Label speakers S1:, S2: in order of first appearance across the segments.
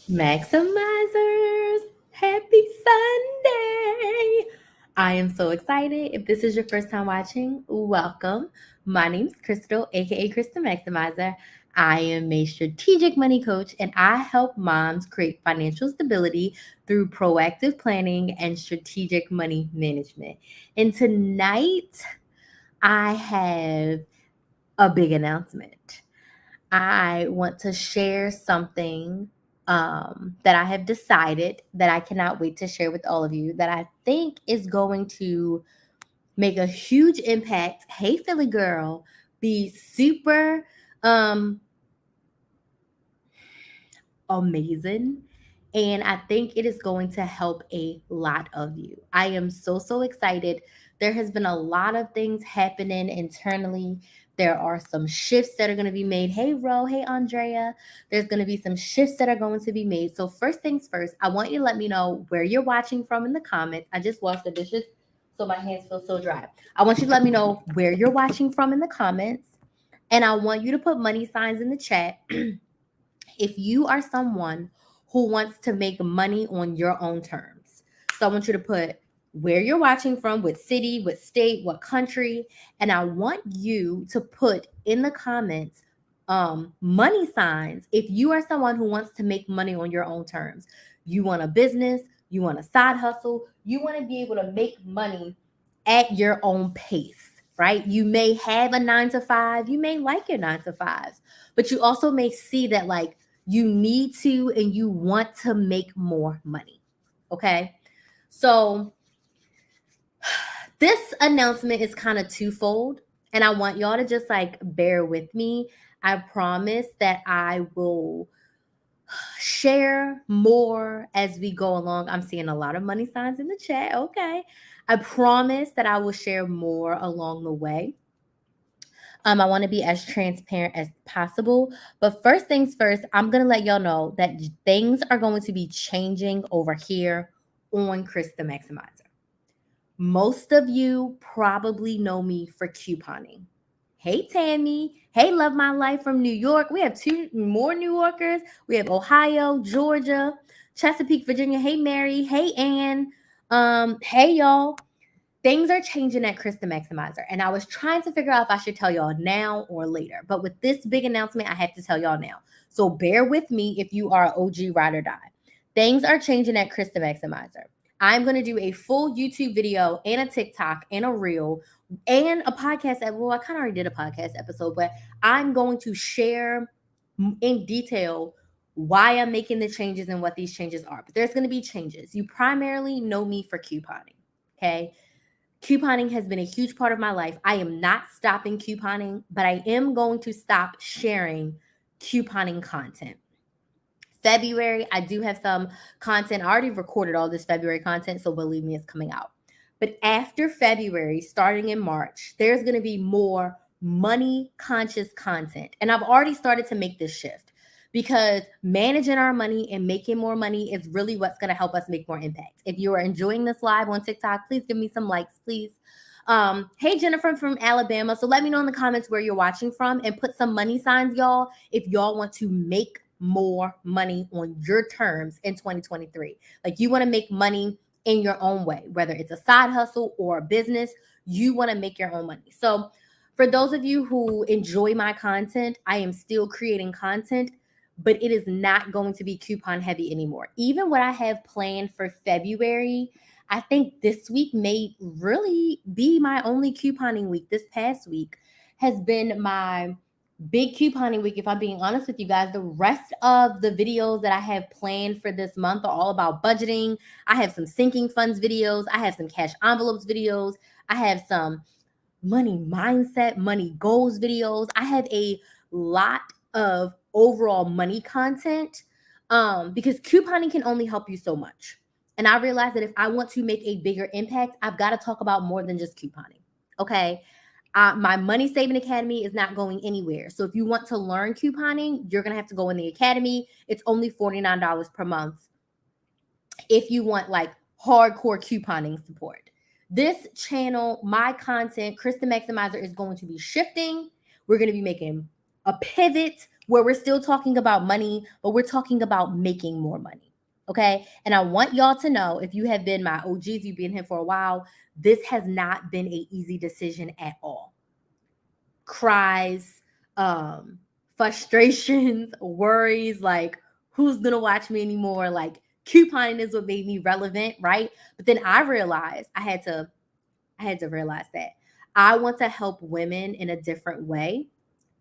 S1: Maximizers, happy Sunday! I am so excited. If this is your first time watching, welcome. My name's Crystal, aka Krista Maximizer. I am a strategic money coach and I help moms create financial stability through proactive planning and strategic money management. And tonight, I have a big announcement. I want to share something that I have decided that I cannot wait to share with all of you that I think is going to make a huge impact. Hey, Philly girl, be super um, amazing. And I think it is going to help a lot of you. I am so excited. There has been a lot of things happening internally. There are some shifts that are going to be made. Hey, Ro. Hey, Andrea. There's going to be some shifts that are going to be made. So, first things first, I want you to let me know where you're watching from in the comments. I just washed the dishes, so my hands feel so dry. I want you to let me know where you're watching from in the comments. And I want you to put money signs in the chat if you are someone who wants to make money on your own terms. So I want you to put where you're watching from, what city, what state, what country, and I want you to put in the comments money signs if you are someone who wants to make money on your own terms. You want a business, you want a side hustle, you want to be able to make money at your own pace, right? You may have a 9 to 5, you may like your 9 to 5, but you also may see that like you need to and you want to make more money. Okay. So this announcement is kind of twofold, and I want y'all to just like bear with me. I promise that I will share more as we go along. I'm seeing a lot of money signs in the chat. Okay. I promise that I will share more along the way. I want to be as transparent as possible. But first things first, I'm going to let y'all know that things are going to be changing over here on Krys the Maximizer. Most of you probably know me for couponing. Hey, Tammy. Hey, Love My Life from New York. We have two more New Yorkers. We have Ohio, Georgia, Chesapeake, Virginia. Hey, Mary. Hey, Ann. Hey, y'all. Things are changing at Krys the Maximizer, and I was trying to figure out if I should tell y'all now or later. But with this big announcement, I have to tell y'all now. So bear with me if you are an OG ride or die. Things are changing at Krys the Maximizer. I'm going to do a full YouTube video and a TikTok and a reel and a podcast. Well, I kind of already did a podcast episode, but I'm going to share in detail why I'm making the changes and what these changes are. But there's going to be changes. You primarily know me for couponing. Okay. Couponing has been a huge part of my life. I am not stopping couponing, but I am going to stop sharing couponing content. February, I do have some content. I already recorded all this February content, so believe me, it's coming out. But after February, starting in March, there's going to be more money conscious content. And I've already started to make this shift because managing our money and making more money is really what's going to help us make more impact. If you are enjoying this live on TikTok, please give me some likes, please. Hey, Jennifer from Alabama. So let me know in the comments where you're watching from and put some money signs, y'all, if y'all want to make more money on your terms in 2023. Like you want to make money in your own way, whether it's a side hustle or a business, you want to make your own money. So for those of you who enjoy my content, I am still creating content, but it is not going to be coupon heavy anymore. Even what I have planned for February, I think this week may really be my only couponing week. This past week has been my big couponing week. If I'm being honest with you guys, the rest of the videos that I have planned for this month are all about budgeting. I have some sinking funds videos. I have some cash envelopes videos. I have some money mindset, money goals videos. I have a lot of overall money content because couponing can only help you so much. And I realized that if I want to make a bigger impact, I've got to talk about more than just couponing. Okay. My Money Saving Academy is not going anywhere. So if you want to learn couponing, you're going to have to go in the academy. It's only $49 per month if you want like hardcore couponing support. This channel, my content, Krys the Maximizer, is going to be shifting. We're going to be making a pivot. where we're still talking about money, but we're talking about making more money. Okay. And I want y'all to know, if you have been my OGs, you've been here for a while, this has not been a easy decision at all. Cries, frustrations, worries, like who's gonna watch me anymore? Like couponing is what made me relevant, right? But then I realized I had to realize that I want to help women in a different way.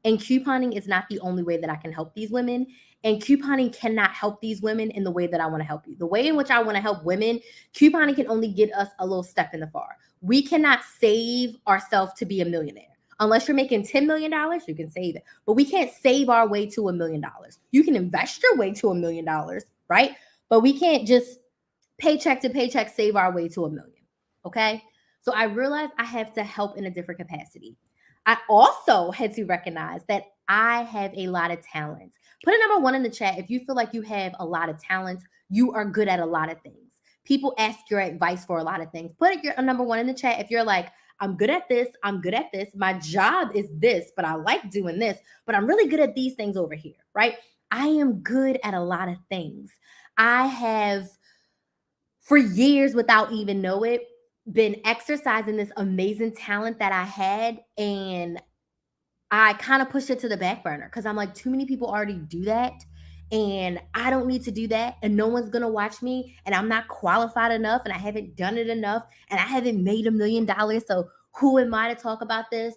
S1: And couponing is not the only way that I can help these women. And couponing cannot help these women in the way that I want to help you. The way in which I want to help women, couponing can only get us a little step in the far. We cannot save ourselves to be a millionaire. Unless you're making $10 million, you can save it. But we can't save our way to $1 million. You can invest your way to $1 million, right? But we can't just paycheck to paycheck save our way to $1 million. Okay. So I realized I have to help in a different capacity. I also had to recognize that I have a lot of talents. Put a number one in the chat if you feel like you have a lot of talents, you are good at a lot of things. People ask your advice for a lot of things. Put your number one in the chat if you're like, I'm good at this, I'm good at this, my job is this, but I like doing this, but I'm really good at these things over here, right? I am good at a lot of things. I have, for years without even know it, been exercising this amazing talent that I had, and I kind of pushed it to the back burner because I'm like, too many people already do that. And I don't need to do that. And no one's going to watch me. And I'm not qualified enough. And I haven't done it enough. And I haven't made $1 million. So who am I to talk about this?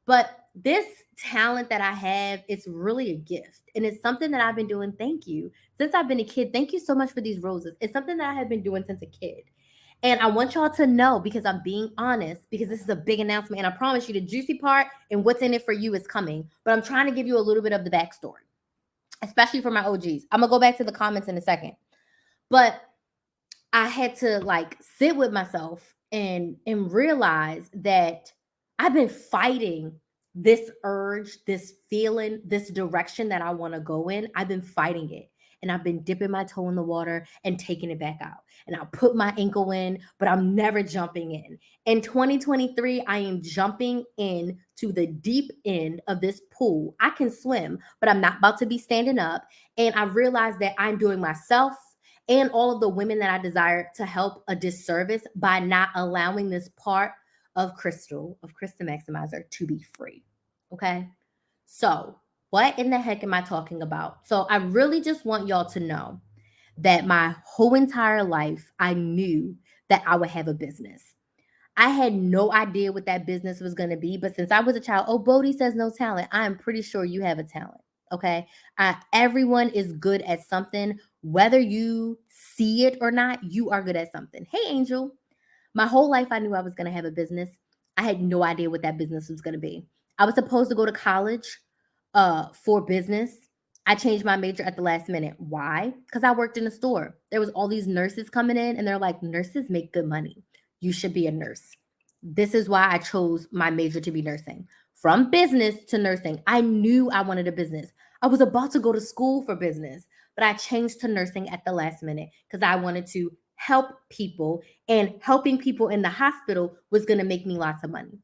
S1: But this talent that I have, it's really a gift. And it's something that I've been doing. Thank you. Since I've been a kid. Thank you so much for these roses. It's something that I have been doing since a kid. And I want y'all to know, because I'm being honest, because this is a big announcement. And I promise you, the juicy part and what's in it for you is coming. But I'm trying to give you a little bit of the backstory, especially for my OGs. I'm going to go back to the comments in a second. But I had to like sit with myself and realize that I've been fighting this urge, this feeling, this direction that I want to go in. I've been fighting it. And I've been dipping my toe in the water and taking it back out. And I'll put my ankle in, but I'm never jumping in. In 2023, I am jumping in to the deep end of this pool. I can swim, but I'm not about to be standing up. And I realized that I'm doing myself and all of the women that I desire to help a disservice by not allowing this part of Crystal Maximizer to be free. Okay. So, what in the heck am I talking about? So, I really just want y'all to know that my whole entire life, I knew that I would have a business. I had no idea what that business was going to be. But since I was a child, oh, Bodie says no talent. I am pretty sure you have a talent. Okay. Everyone is good at something. Whether you see it or not, you are good at something. Hey, Angel. My whole life, I knew I was going to have a business. I had no idea what that business was going to be. I was supposed to go to college for business. I changed my major at the last minute. Why? Because I worked in a store. There was all these nurses coming in, and they're like, nurses make good money. You should be a nurse. This is why I chose my major to be nursing. From business to nursing, I knew I wanted a business. I was about to go to school for business, but I changed to nursing at the last minute because I wanted to help people, and helping people in the hospital was going to make me lots of money.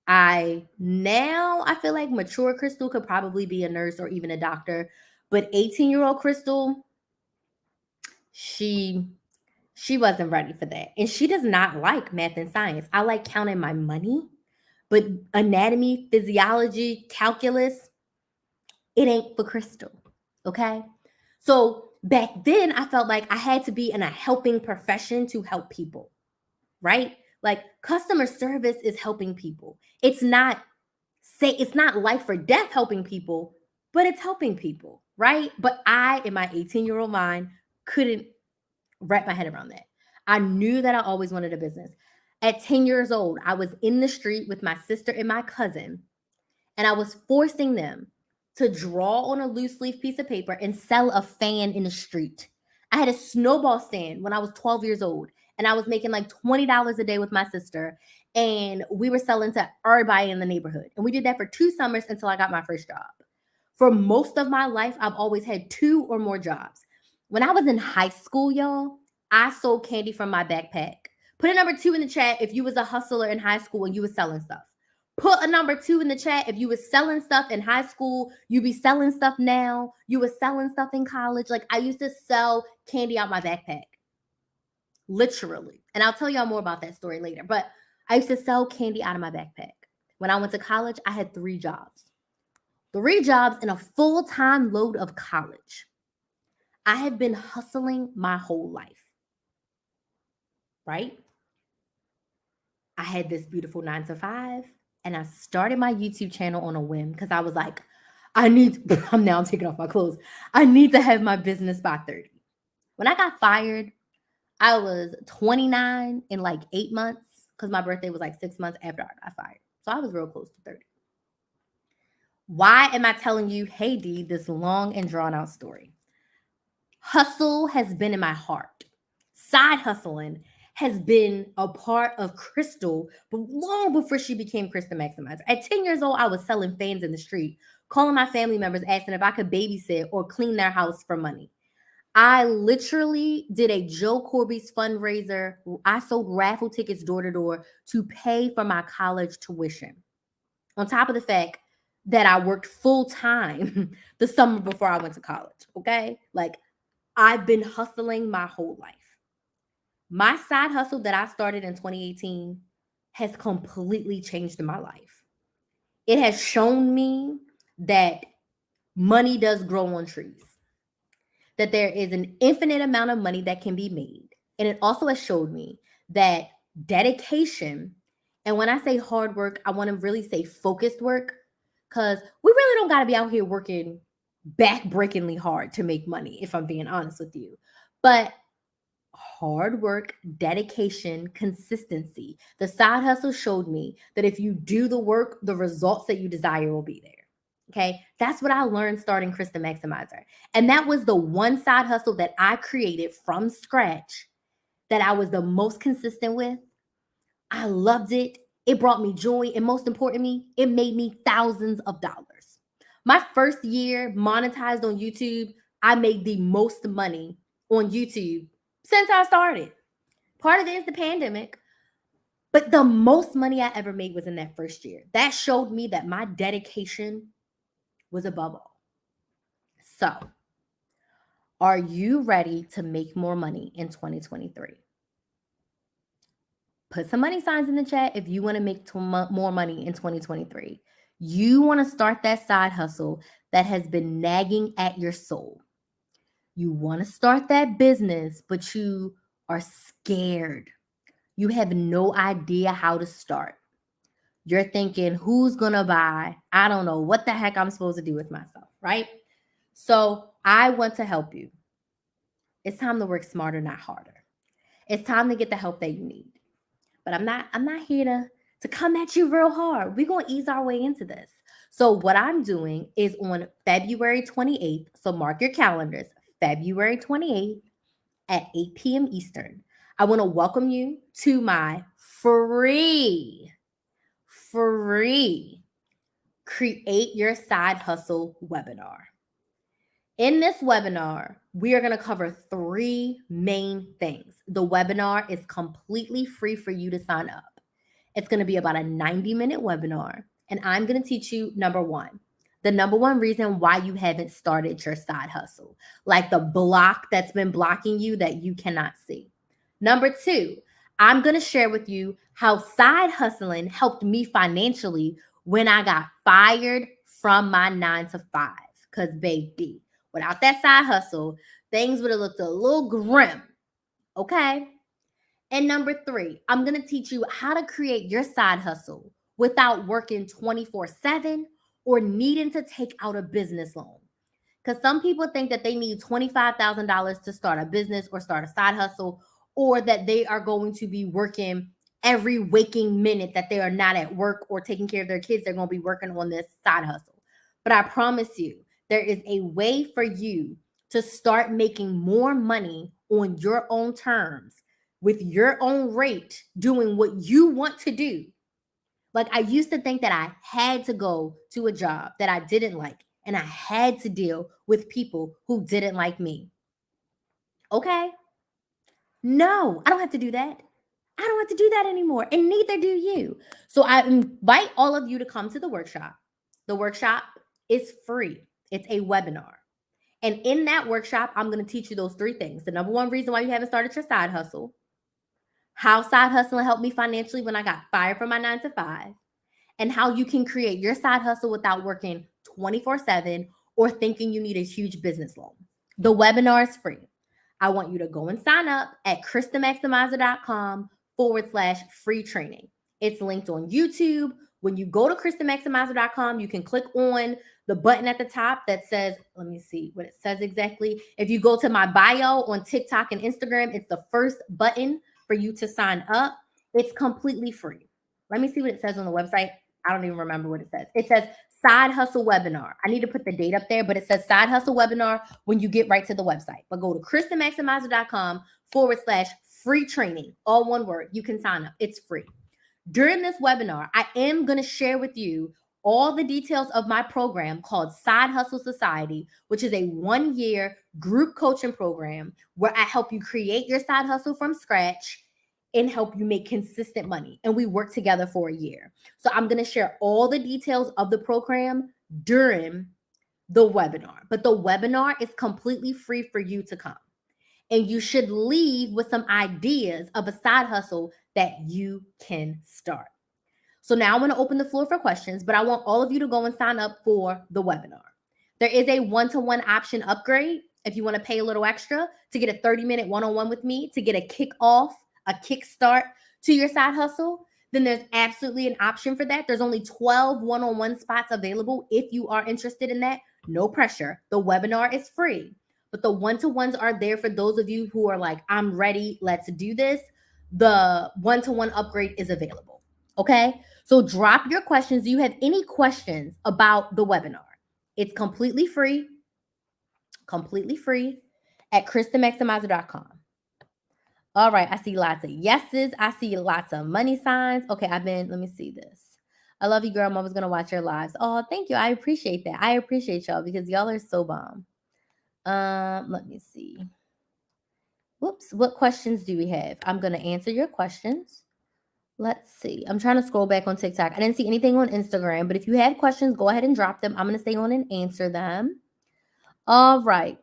S1: I feel like mature Crystal could probably be a nurse or even a doctor, but 18-year-old Crystal, she wasn't ready for that. And she does not like math and science. I like counting my money, but anatomy, physiology, calculus, it ain't for Crystal. Okay? So back then I felt like I had to be in a helping profession to help people, right? Like customer service is helping people. It's not life or death helping people, but it's helping people, right? But I, in my 18-year-old mind, couldn't wrap my head around that. I knew that I always wanted a business. At 10 years old, I was in the street with my sister and my cousin, and I was forcing them to draw on a loose leaf piece of paper and sell a fan in the street. I had a snowball stand when I was 12 years old, and I was making like $20 a day with my sister, and we were selling to everybody in the neighborhood. And we did that for 2 summers until I got my first job. For most of my life, I've always had 2 or more jobs. When I was in high school, y'all, I sold candy from my backpack. Put a number 2 in the chat if you was a hustler in high school and you was selling stuff. Put a number 2 in the chat if you was selling stuff in high school, you be selling stuff now, you was selling stuff in college. Like I used to sell candy out my backpack. Literally. And I'll tell y'all more about that story later. But I used to sell candy out of my backpack. When I went to college, I had 3 jobs. 3 jobs and a full-time load of college. I have been hustling my whole life. Right? I had this beautiful 9 to 5. And I started my YouTube channel on a whim because I was like, I'm taking off my clothes. I need to have my business by 30. When I got fired, I was 29 in like 8 months because my birthday was like 6 months after I got fired. So I was real close to 30. Why am I telling you, hey D, this long and drawn out story? Hustle has been in my heart. Side hustling has been a part of Crystal, but long before she became Krys the Maximizer. At 10 years old, I was selling fans in the street, calling my family members, asking if I could babysit or clean their house for money. I literally did a Joe Corby's fundraiser. I sold raffle tickets door to door to pay for my college tuition. On top of the fact that I worked full time the summer before I went to college. Okay. Like I've been hustling my whole life. My side hustle that I started in 2018 has completely changed my life. It has shown me that money does grow on trees, that there is an infinite amount of money that can be made. And it also has showed me that dedication, and when I say hard work, I want to really say focused work, because we really don't got to be out here working backbreakingly hard to make money, if I'm being honest with you. But hard work, dedication, consistency. The side hustle showed me that if you do the work, the results that you desire will be there. Okay. That's what I learned starting Krys the Maximizer. And that was the one side hustle that I created from scratch that I was the most consistent with. I loved it. It brought me joy. And most importantly, it made me thousands of dollars. My first year monetized on YouTube, I made the most money on YouTube since I started. Part of it is the pandemic, but the most money I ever made was in that first year. That showed me that my dedication was above all. So, are you ready to make more money in 2023? Put some money signs in the chat if you want to make more money in 2023. You want to start that side hustle that has been nagging at your soul. You want to start that business, but you are scared. You have no idea how to start. You're thinking, who's going to buy? I don't know what the heck I'm supposed to do with myself, right? So I want to help you. It's time to work smarter, not harder. It's time to get the help that you need. But I'm not here to come at you real hard. We're going to ease our way into this. So what I'm doing is on February 28th, so mark your calendars, February 28th at 8 p.m. Eastern. I want to welcome you to my free Create Your Side Hustle webinar. In this webinar, we are going to cover 3 main things. The webinar is completely free for you to sign up. It's going to be about a 90-minute webinar, and I'm going to teach you number 1, the number 1 reason why you haven't started your side hustle, like the block that's been blocking you that you cannot see. Number 2, I'm going to share with you how side hustling helped me financially when I got fired from my 9 to 5. Because baby, without that side hustle, things would have looked a little grim. Okay? And number 3, I'm going to teach you how to create your side hustle without working 24/7 or needing to take out a business loan. Because some people think that they need $25,000 to start a business or start a side hustle, or that they are going to be working every waking minute that they are not at work or taking care of their kids. They're going to be working on this side hustle. But I promise you, there is a way for you to start making more money on your own terms, with your own rate, doing what you want to do. Like I used to think that I had to go to a job that I didn't like, and I had to deal with people who didn't like me. Okay? No, I don't have to do that. I don't have to do that anymore, and neither do you. So I invite all of you to come to the workshop. The workshop is free. It's a webinar. And in that workshop, I'm going to teach you those three things. The number one reason why you haven't started your side hustle, how side hustling helped me financially when I got fired from my 9 to 5, and how you can create your side hustle without working 24/7 or thinking you need a huge business loan. The webinar is free. I want you to go and sign up at KrysTheMaximizer.com/free training. It's linked on YouTube. When you go to KrysTheMaximizer.com, you can click on the button at the top that says, let me see what it says exactly. If you go to my bio on TikTok and Instagram, it's the first button for you to sign up. It's completely free. Let me see what it says on the website. I don't even remember what it says. It says Side Hustle Webinar. I need to put the date up there, but it says Side Hustle Webinar when you get right to the website. But go to KrysTheMaximizer.com/free training. All one word. You can sign up. It's free. During this webinar, I am going to share with you all the details of my program called Side Hustle Society, which is a 1-year group coaching program where I help you create your side hustle from scratch and help you make consistent money. And we work together for a year. So I'm going to share all the details of the program during the webinar. But the webinar is completely free for you to come. And you should leave with some ideas of a side hustle that you can start. So now I'm going to open the floor for questions, but I want all of you to go and sign up for the webinar. There is a one-to-one option upgrade if you want to pay a little extra to get a 30-minute one-on-one with me to get a kickstart to your side hustle. Then there's absolutely an option for that. There's only 12 one-on-one spots available if you are interested in that. No pressure. The webinar is free, but the one-to-ones are there for those of you who are like, I'm ready, let's do this. The one-to-one upgrade is available. Okay? So drop your questions. Do you have any questions about the webinar? It's completely free at KrysTheMaximizer.com. All right, I see lots of yeses. I see lots of money signs. Okay, let me see this. I love you, girl. Mama's going to watch your lives. Oh, thank you. I appreciate that. I appreciate y'all because y'all are so bomb. Let me see. Whoops, what questions do we have? I'm going to answer your questions. Let's see. I'm trying to scroll back on TikTok. I didn't see anything on Instagram, but if you have questions, go ahead and drop them. I'm going to stay on and answer them. All right.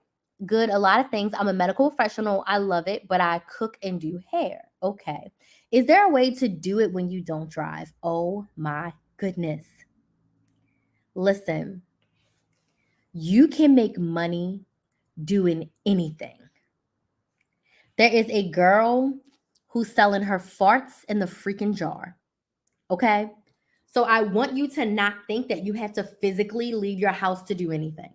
S1: Good. A lot of things. I'm a medical professional. I love it, but I cook and do hair. Okay. Is there a way to do it when you don't drive? Oh my goodness. Listen, you can make money doing anything. There is a girl who's selling her farts in the freaking jar. Okay? So I want you to not think that you have to physically leave your house to do anything.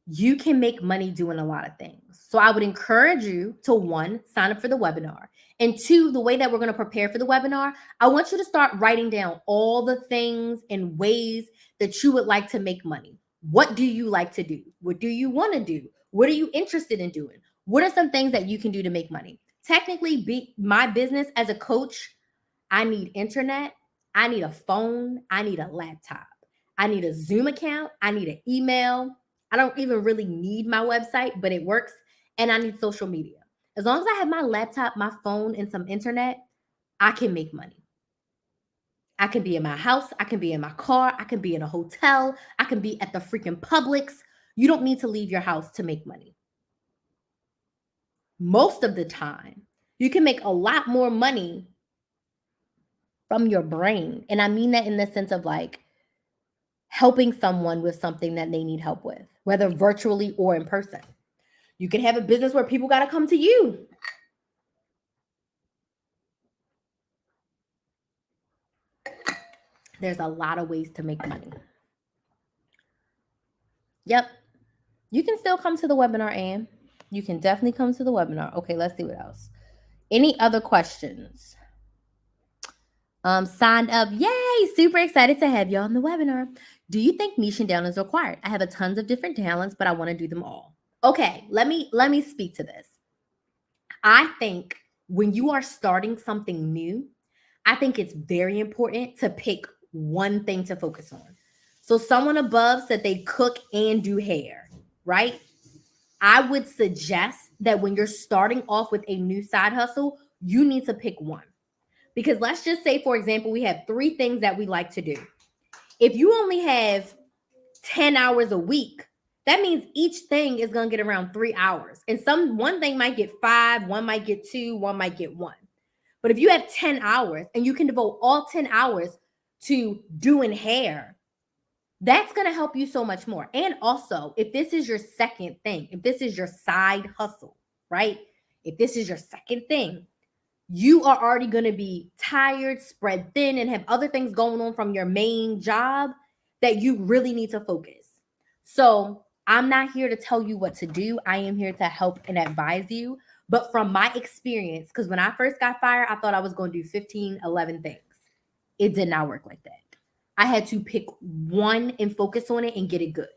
S1: You can make money doing a lot of things. So I would encourage you to, 1, sign up for the webinar. And 2, the way that we're going to prepare for the webinar, I want you to start writing down all the things and ways that you would like to make money. What do you like to do? What do you want to do? What are you interested in doing? What are some things that you can do to make money? Technically, my business as a coach, I need internet, I need a phone, I need a laptop, I need a Zoom account, I need an email. I don't even really need my website, but it works. And I need social media. As long as I have my laptop, my phone, and some internet, I can make money. I can be in my house. I can be in my car. I can be in a hotel. I can be at the freaking Publix. You don't need to leave your house to make money. Most of the time, you can make a lot more money from your brain. And I mean that in the sense of like helping someone with something that they need help with, whether virtually or in person. You can have a business where people got to come to you. There's a lot of ways to make money. Yep. You can still come to the webinar, Anne. You can definitely come to the webinar. Okay, let's see what else. Any other questions? Signed up. Yay! Super excited to have you on the webinar. Do you think niching down is required? I have a tons of different talents, but I want to do them all. Okay, let me speak to this. I think when you are starting something new, I think it's very important to pick one thing to focus on. So someone above said they cook and do hair, right? I would suggest that when you're starting off with a new side hustle, you need to pick one. Because let's just say, for example, we have 3 things that we like to do. If you only have 10 hours a week, that means each thing is going to get around 3 hours. And one thing might get 5, one might get 2, one might get 1. But if you have 10 hours and you can devote all 10 hours to doing hair, that's going to help you so much more. And also, if this is your second thing, if this is your side hustle, right? If this is your second thing, you are already going to be tired, spread thin, and have other things going on from your main job that you really need to focus. So I'm not here to tell you what to do. I am here to help and advise you. But from my experience, because when I first got fired, I thought I was going to do 15, 11 things. It did not work like that. I had to pick one and focus on it and get it good.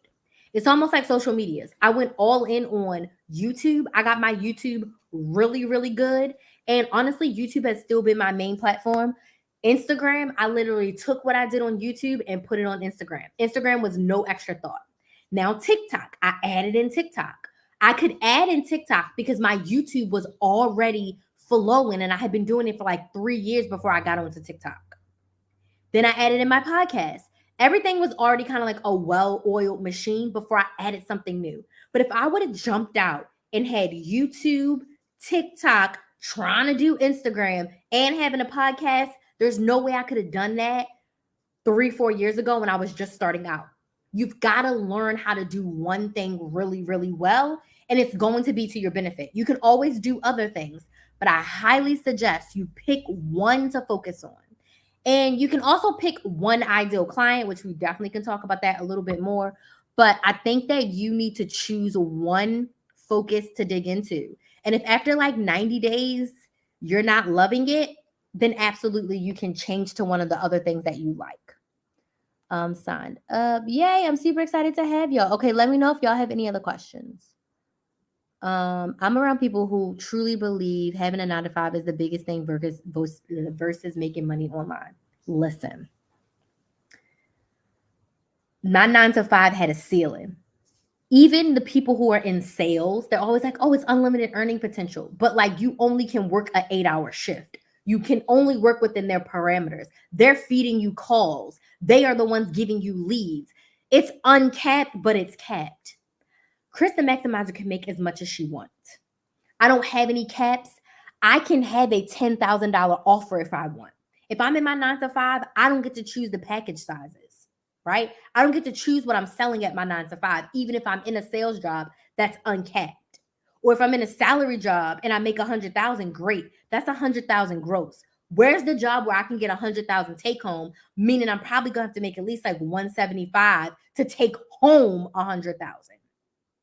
S1: It's almost like social medias. I went all in on YouTube. I got my YouTube really, really good. And honestly, YouTube has still been my main platform. Instagram, I literally took what I did on YouTube and put it on Instagram. Instagram was no extra thought. Now TikTok, I added in TikTok. I could add in TikTok because my YouTube was already flowing and I had been doing it for like 3 years before I got onto TikTok. Then I added in my podcast. Everything was already kind of like a well-oiled machine before I added something new. But if I would have jumped out and had YouTube, TikTok, trying to do Instagram, and having a podcast, there's no way I could have done that 3, 4 years ago when I was just starting out. You've got to learn how to do one thing really, really well, and it's going to be to your benefit. You can always do other things, but I highly suggest you pick one to focus on. And you can also pick one ideal client, which we definitely can talk about that a little bit more. But I think that you need to choose one focus to dig into. And if after like 90 days, you're not loving it, then absolutely you can change to one of the other things that you like. Signed up. Yay, I'm super excited to have y'all. Okay, let me know if y'all have any other questions. I'm around people who truly believe having a 9-to-5 is the biggest thing versus making money online. Listen, my 9-to-5 had a ceiling. Even the people who are in sales, they're always like, oh, it's unlimited earning potential. But like you only can work an 8-hour shift. You can only work within their parameters. They're feeding you calls. They are the ones giving you leads. It's uncapped, but it's capped. Krys the Maximizer can make as much as she wants. I don't have any caps. I can have a $10,000 offer if I want. If I'm in my 9-to-5, I don't get to choose the package sizes, right? I don't get to choose what I'm selling at my 9-to-5, even if I'm in a sales job that's uncapped. Or if I'm in a salary job and I make 100,000, great. That's 100,000 gross. Where's the job where I can get 100,000 take home, meaning I'm probably going to have to make at least like 175 to take home 100,000.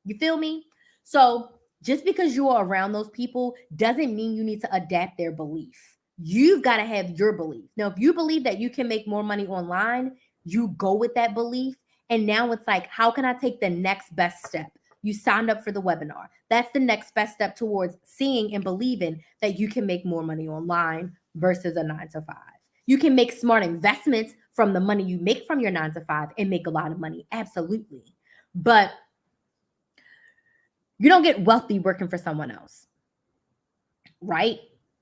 S1: You feel me? So just because you are around those people doesn't mean you need to adapt their belief. You've got to have your belief. Now, if you believe that you can make more money online, you go with that belief. And now it's like, how can I take the next best step? You signed up for the webinar. That's the next best step towards seeing and believing that you can make more money online versus a 9-to-5. You can make smart investments from the money you make from your 9-to-5 and make a lot of money. Absolutely. But you don't get wealthy working for someone else, right?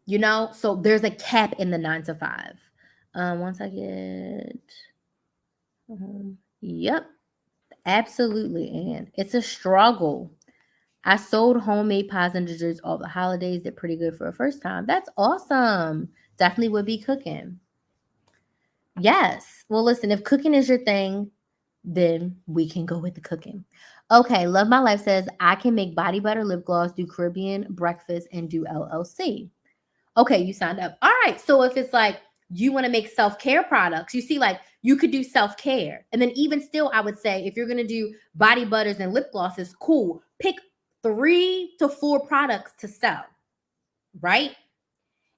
S1: You know, so there's a cap in the 9-to-5. Once I get, yep, absolutely. And it's a struggle. I sold homemade pies and desserts all the holidays. They're pretty good for a first time. That's awesome. Definitely would be cooking. Yes. Well, listen, if cooking is your thing, then we can go with the cooking. Okay, Love My Life says, I can make body butter, lip gloss, do Caribbean breakfast, and do LLC. Okay, you signed up. All right, so if it's like you want to make self-care products, you see, like you could do self-care. And then even still, I would say if you're going to do body butters and lip glosses, cool. Pick 3 to 4 products to sell, right?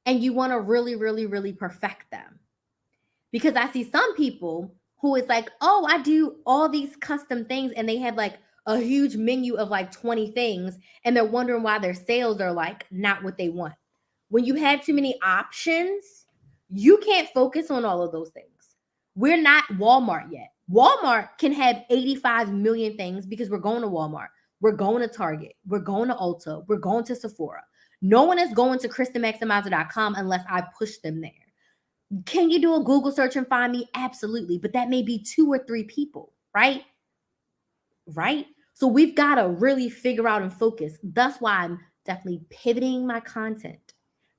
S1: And you want to really, really, really perfect them. Because I see some people who is like, oh, I do all these custom things, and they have like a huge menu of like 20 things, and they're wondering why their sales are like not what they want. When you have too many options, you can't focus on all of those things. We're not Walmart yet. Walmart can have 85 million things because we're going to Walmart. We're going to Target. We're going to Ulta. We're going to Sephora. No one is going to KrysTheMaximizer.com unless I push them there. Can you do a Google search and find me? Absolutely. But that may be 2 or 3 people, right? Right? So we've got to really figure out and focus. That's why I'm definitely pivoting my content,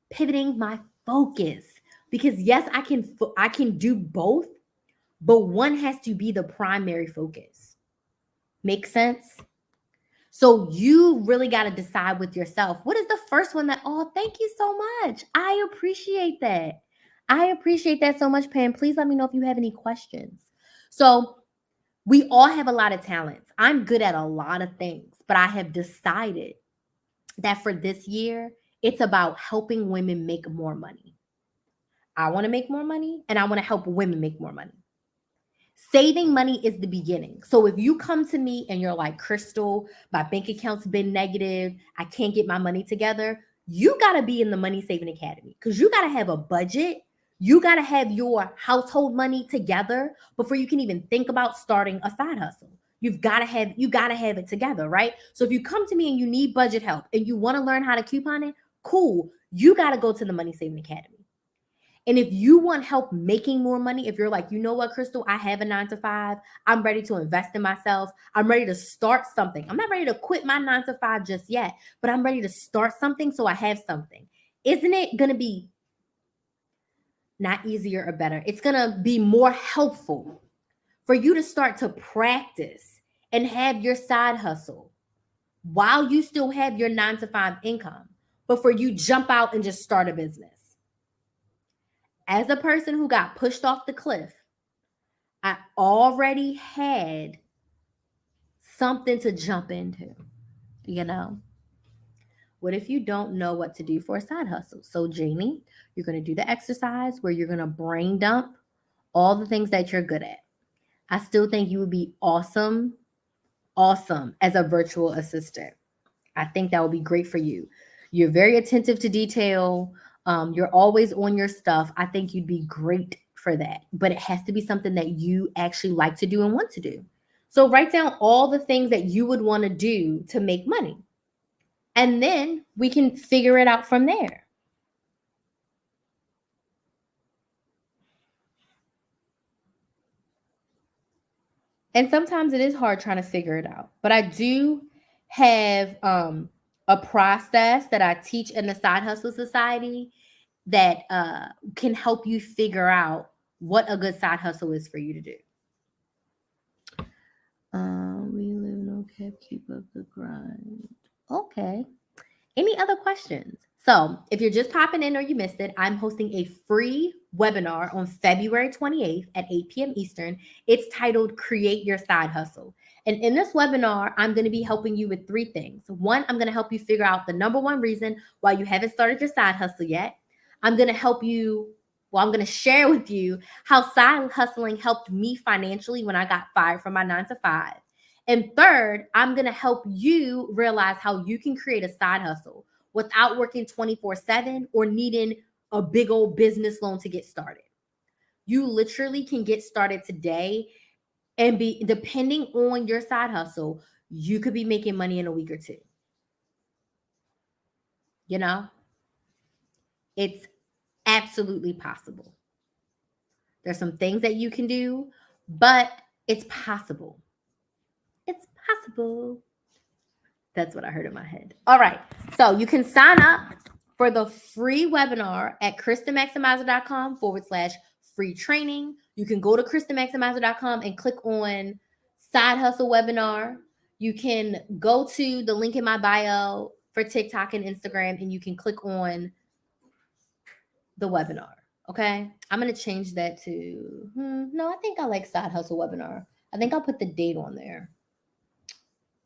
S1: pivoting my focus. Because yes, I can do both, but one has to be the primary focus. Make sense? So you really got to decide with yourself, what is the first one that, oh, thank you so much. I appreciate that. I appreciate that so much, Pam. Please let me know if you have any questions. So we all have a lot of talents. I'm good at a lot of things, but I have decided that for this year, it's about helping women make more money. I want to make more money and I want to help women make more money. Saving money is the beginning. So if you come to me and you're like, Crystal, my bank account's been negative, I can't get my money together, you got to be in the Money Saving Academy because you got to have a budget. You got to have your household money together before you can even think about starting a side hustle. You got to have it together, right? So if you come to me and you need budget help and you want to learn how to coupon it, cool. You got to go to the Money Saving Academy. And if you want help making more money, if you're like, you know what, Crystal, I have a 9 to 5. I'm ready to invest in myself. I'm ready to start something. I'm not ready to quit my 9 to 5 just yet, but I'm ready to start something so I have something. Isn't it going to be not easier or better? It's going to be more helpful for you to start to practice and have your side hustle while you still have your 9 to 5 income, before you jump out and just start a business. As a person who got pushed off the cliff, I already had something to jump into, you know? What if you don't know what to do for a side hustle? So, Jamie, you're going to do the exercise where you're going to brain dump all the things that you're good at. I still think you would be awesome, awesome as a virtual assistant. I think that would be great for you. You're very attentive to detail. You're always on your stuff. I think you'd be great for that. But it has to be something that you actually like to do and want to do. So write down all the things that you would want to do to make money. And then we can figure it out from there. And sometimes it is hard trying to figure it out. But I do have a process that I teach in the Side Hustle Society that can help you figure out what a good side hustle is for you to do. We live no cap, keep up the grind. Okay. Any other questions? So, if you're just popping in or you missed it, I'm hosting a free webinar on February 28th at 8 p.m. Eastern. It's titled Create Your Side Hustle. And in this webinar, I'm going to be helping you with 3 things. One, I'm going to help you figure out the number one reason why you haven't started your side hustle yet. I'm going to help you, I'm going to share with you how side hustling helped me financially when I got fired from my 9 to 5. And third, I'm going to help you realize how you can create a side hustle without working 24/7 or needing a big old business loan to get started. You literally can get started today and be, depending on your side hustle, you could be making money in a week or 2. You know, it's absolutely possible. There's some things that you can do, but it's possible. It's possible. That's what I heard in my head. All right. So you can sign up for the free webinar at KristenMaximizer.com/free training. You can go to KristenMaximizer.com and click on Side Hustle Webinar. You can go to the link in my bio for TikTok and Instagram, and you can click on the webinar. Okay. I'm going to change that to, no, I think I like Side Hustle Webinar. I think I'll put the date on there. I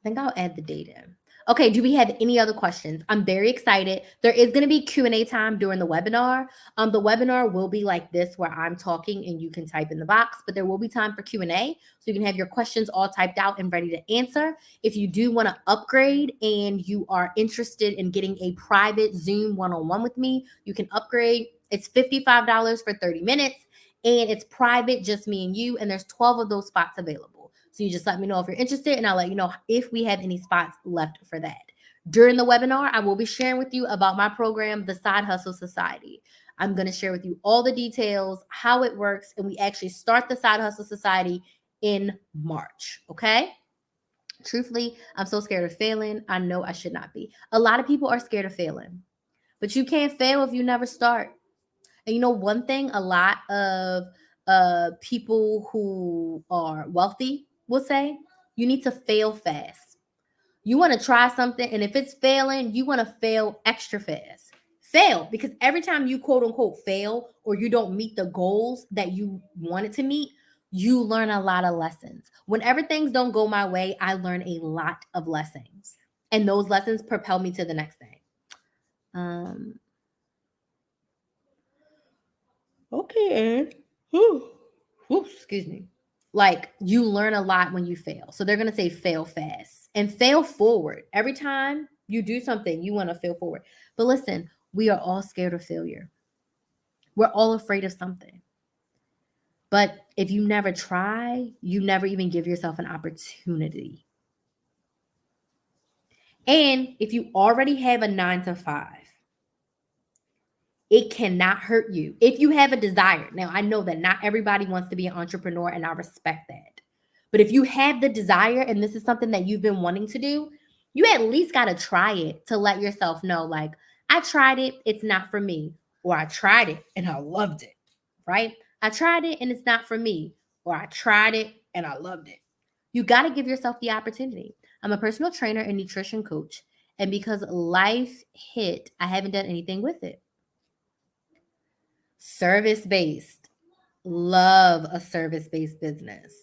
S1: think I'll add the date in. Okay, do we have any other questions? I'm very excited. There is going to be Q&A time during the webinar. The webinar will be like this, where I'm talking and you can type in the box, but there will be time for Q&A. So you can have your questions all typed out and ready to answer. If you do want to upgrade and you are interested in getting a private Zoom one-on-one with me, you can upgrade. It's $55 for 30 minutes, and it's private, just me and you, and there's 12 of those spots available. So you just let me know if you're interested, and I'll let you know if we have any spots left for that. During the webinar, I will be sharing with you about my program, the Side Hustle Society. I'm going to share with you all the details, how it works, and we actually start the Side Hustle Society in March, okay? Truthfully, I'm so scared of failing. I know I should not be. A lot of people are scared of failing, but you can't fail if you never start. And you know, one thing a lot of people who are wealthy will say, you need to fail fast. You want to try something, and if it's failing, you want to fail extra fast. Fail, because every time you quote unquote fail or you don't meet the goals that you wanted to meet, you learn a lot of lessons. Whenever things don't go my way, I learn a lot of lessons. And those lessons propel me to the next thing. Okay, Ann. Whew. Whew, excuse me. Like, you learn a lot when you fail. So they're going to say fail fast and fail forward. Every time you do something, you want to fail forward. But listen, we are all scared of failure. We're all afraid of something. But if you never try, you never even give yourself an opportunity. And if you already have a 9 to 5, it cannot hurt you if you have a desire. Now, I know that not everybody wants to be an entrepreneur, and I respect that. But if you have the desire and this is something that you've been wanting to do, you at least got to try it to let yourself know, like, I tried it, it's not for me. Or I tried it and I loved it, right? I tried it and it's not for me. Or I tried it and I loved it. You got to give yourself the opportunity. I'm a personal trainer and nutrition coach. And because life hit, I haven't done anything with it. Service-based. Love a service-based business.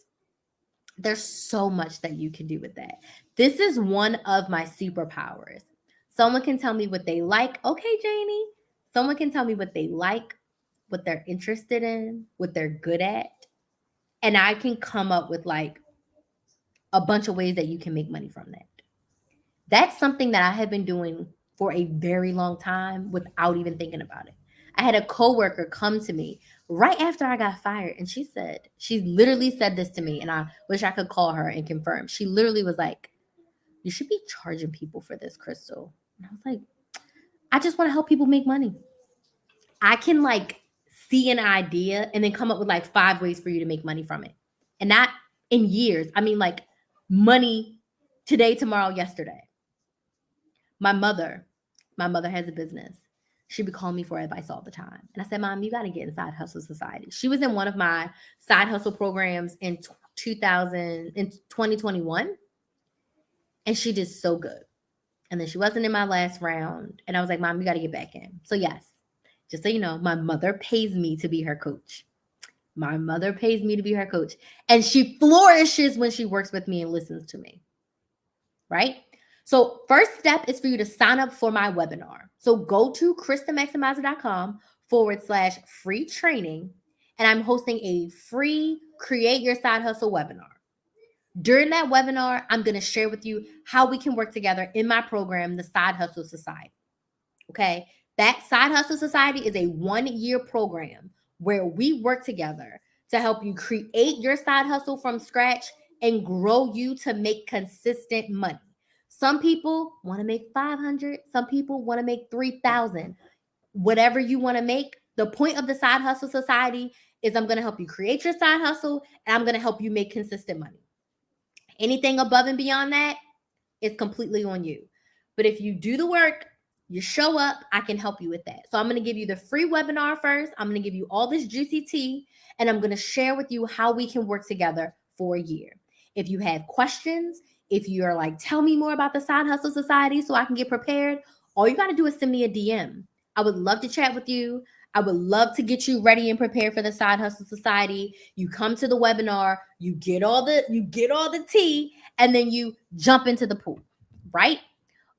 S1: There's so much that you can do with that. This is one of my superpowers. Someone can tell me what they like. Okay, Janie. Someone can tell me what they like, what they're interested in, what they're good at. And I can come up with like a bunch of ways that you can make money from that. That's something that I have been doing for a very long time without even thinking about it. I had a coworker come to me right after I got fired, and she literally said this to me, and I wish I could call her and confirm. She literally was like, you should be charging people for this, Crystal. And I was like, I just want to help people make money. I can like see an idea and then come up with like 5 ways for you to make money from it. And not in years. I mean, like money today, tomorrow, yesterday. My mother has a business. She would call me for advice all the time. And I said, Mom, you got to get in Side Hustle Society. She was in one of my side hustle programs in 2021. And she did so good. And then she wasn't in my last round. And I was like, Mom, you got to get back in. So yes, just so you know, my mother pays me to be her coach. My mother pays me to be her coach. And she flourishes when she works with me and listens to me. Right? So first step is for you to sign up for my webinar. So go to KrysTheMaximizer.com/free training. And I'm hosting a free Create Your Side Hustle webinar. During that webinar, I'm going to share with you how we can work together in my program, the Side Hustle Society. Okay. That Side Hustle Society is a 1-year program where we work together to help you create your side hustle from scratch and grow you to make consistent money. Some people want to make 500. Some people want to make 3,000. Whatever you want to make, the point of the Side Hustle Society is I'm going to help you create your side hustle, and I'm going to help you make consistent money. Anything above and beyond that is completely on you. But if you do the work, you show up, I can help you with that. So I'm going to give you the free webinar first. I'm going to give you all this juicy tea, and I'm going to share with you how we can work together for a year. If you have questions, if you're like, tell me more about the Side Hustle Society so I can get prepared, all you got to do is send me a DM. I would love to chat with you. I would love to get you ready and prepared for the Side Hustle Society. You come to the webinar, you get all the tea, and then you jump into the pool, right?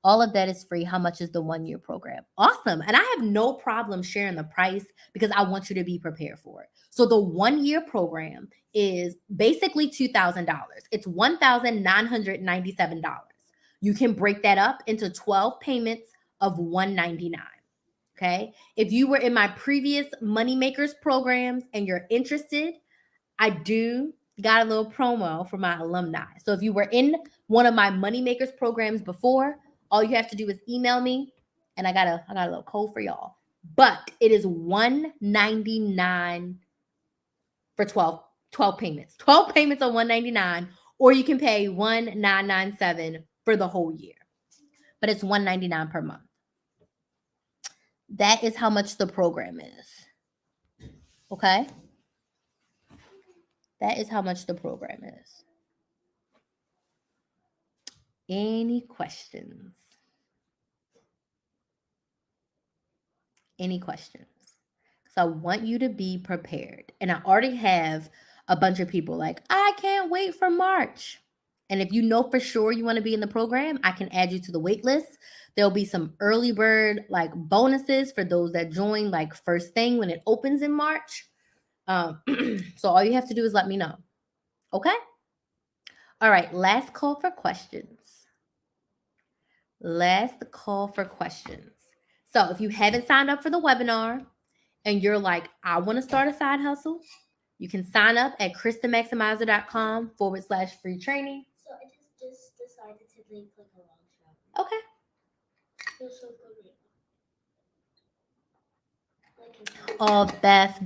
S1: All of that is free. How much is the 1-year program? Awesome. And I have no problem sharing the price because I want you to be prepared for it. So the 1-year program is basically $2,000. It's $1,997. You can break that up into 12 payments of $199. Okay. If you were in my previous Money Makers programs and you're interested, I do got a little promo for my alumni. So if you were in one of my Money Makers programs before, all you have to do is email me, and I got a little code for y'all. but it is $199 for 12 payments. 12 payments on $199, or you can pay $1,997 for the whole year. But it's $199 per month. That is how much the program is. Okay? That is how much the program is. Any questions? Any questions? So I want you to be prepared. And I already have a bunch of people like, I can't wait for March. And if you know for sure you want to be in the program, I can add you to the wait list. There'll be some early bird like bonuses for those that join like first thing when it opens in March. So all you have to do is let me know. Okay? All right, last call for questions. Last call for questions. So if you haven't signed up for the webinar and you're like, I want to start a side hustle, you can sign up at KrysTheMaximizer.com/free training.
S2: So I just decided to leave like a long shot.
S1: Okay.
S2: Feels so good right
S1: now. Oh, Beth,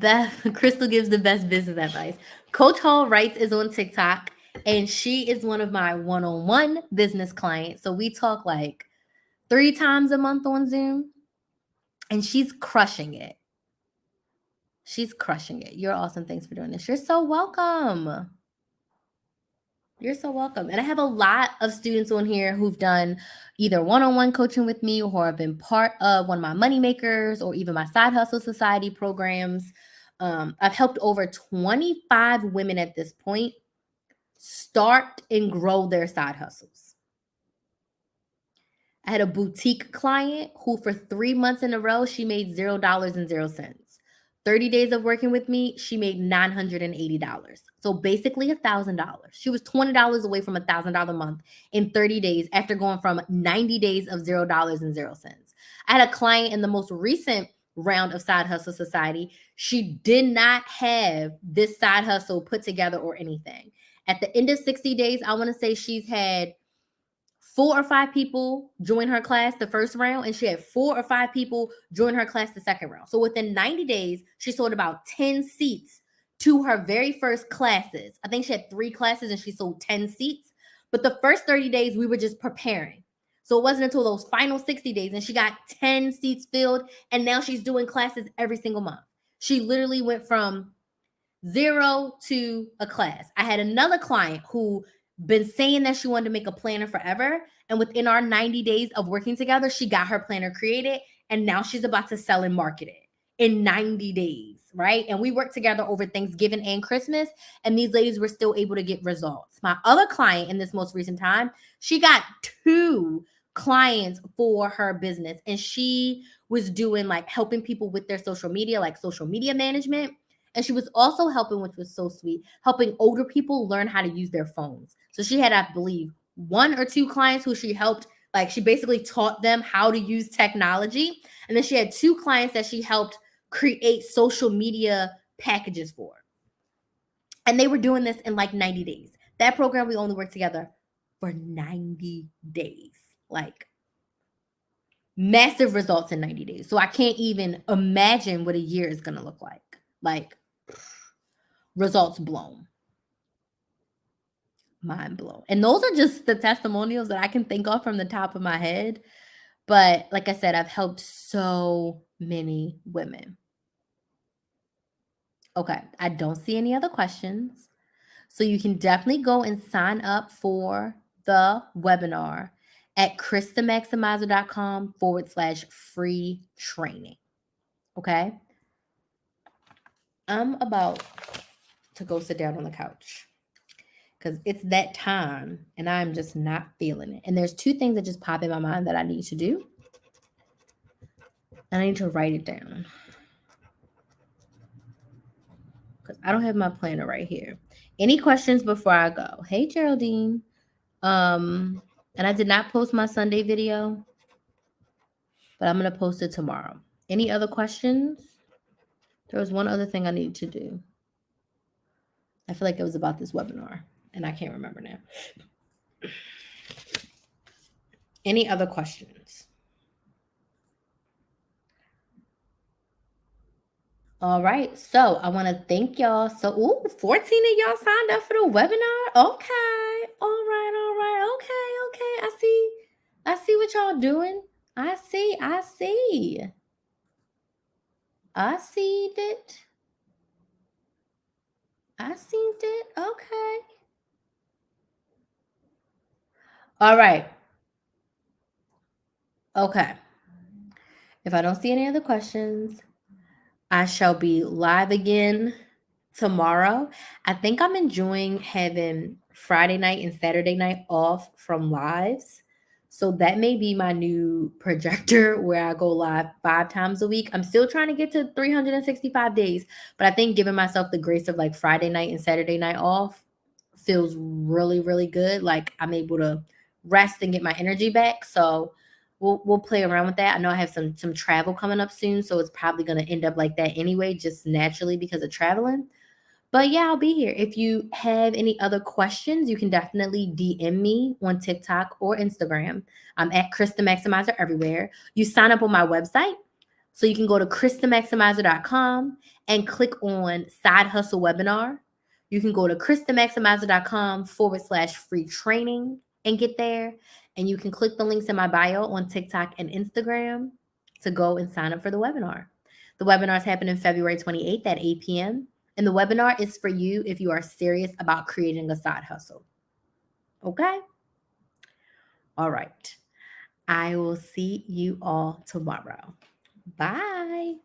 S1: Crystal gives the best business advice. Coach Hall Writes is on TikTok, and she is one of my one-on-one business clients. So we talk like 3 times a month on Zoom, and she's crushing it. She's crushing it. You're awesome. Thanks for doing this. You're so welcome. You're so welcome. And I have a lot of students on here who've done either one-on-one coaching with me or have been part of one of my money makers or even my side hustle society programs. I've helped over 25 women at this point start and grow their side hustles. I had a boutique client who for 3 months in a row, she made $0.00. 30 days of working with me, she made $980. So basically $1,000. She was $20 away from $1,000 month in 30 days after going from 90 days of $0.00. I had a client in the most recent round of Side Hustle Society. She did not have this side hustle put together or anything. At the end of 60 days, I want to say she's had 4 or 5 people join her class the first round, and she had 4 or 5 people join her class the second round. So within 90 days, she sold about 10 seats to her very first classes. I think she had 3 classes and she sold 10 seats. But the first 30 days, we were just preparing. So it wasn't until those final 60 days, and she got 10 seats filled, and now she's doing classes every single month. She literally went from 0 to a class. I had another client who been saying that she wanted to make a planner forever. And within our 90 days of working together, she got her planner created. And now she's about to sell and market it in 90 days, right? And we worked together over Thanksgiving and Christmas. And these ladies were still able to get results. My other client in this most recent time, she got 2 clients for her business. And she was doing like helping people with their social media, like social media management. And she was also helping, which was so sweet, helping older people learn how to use their phones. So she had, I believe, 1 or 2 clients who she helped, like she basically taught them how to use technology. And then she had 2 clients that she helped create social media packages for. And they were doing this in like 90 days. That program, we only worked together for 90 days. Like massive results in 90 days. So I can't even imagine what a year is going to look like. Like, results blown. Mind blown. And those are just the testimonials that I can think of from the top of my head. But like I said, I've helped so many women. Okay, I don't see any other questions. So you can definitely go and sign up for the webinar at KrysTheMaximizer.com/free training. Okay. I'm about to go sit down on the couch because it's that time and I'm just not feeling it. And there's 2 things that just pop in my mind that I need to do. And I need to write it down because I don't have my planner right here. Any questions before I go? Hey, Geraldine. And I did not post my Sunday video, but I'm going to post it tomorrow. Any other questions? There was one other thing I need to do. I feel like it was about this webinar and I can't remember now. Any other questions? All right. So I want to thank y'all. So, 14 of y'all signed up for the webinar. Okay. All right. All right. Okay. Okay. I see. I see what y'all doing. I see. I see. I see it. I seen it. Okay. All right. Okay. If I don't see any other questions, I shall be live again tomorrow. I think I'm enjoying having Friday night and Saturday night off from lives. So that may be my new projector where I go live 5 times a week. I'm still trying to get to 365 days, but I think giving myself the grace of like Friday night and Saturday night off feels really, really good. Like I'm able to rest and get my energy back. So we'll play around with that. I know I have some travel coming up soon, so it's probably gonna end up like that anyway, just naturally because of traveling. But yeah, I'll be here. If you have any other questions, you can definitely DM me on TikTok or Instagram. I'm at Krys the Maximizer everywhere. You sign up on my website. So you can go to KrysTheMaximizer.com and click on Side Hustle Webinar. You can go to KrysTheMaximizer.com/free training and get there. And you can click the links in my bio on TikTok and Instagram to go and sign up for the webinar. The webinar is happening February 28th at 8 p.m. And the webinar is for you if you are serious about creating a side hustle. Okay? All right. I will see you all tomorrow. Bye.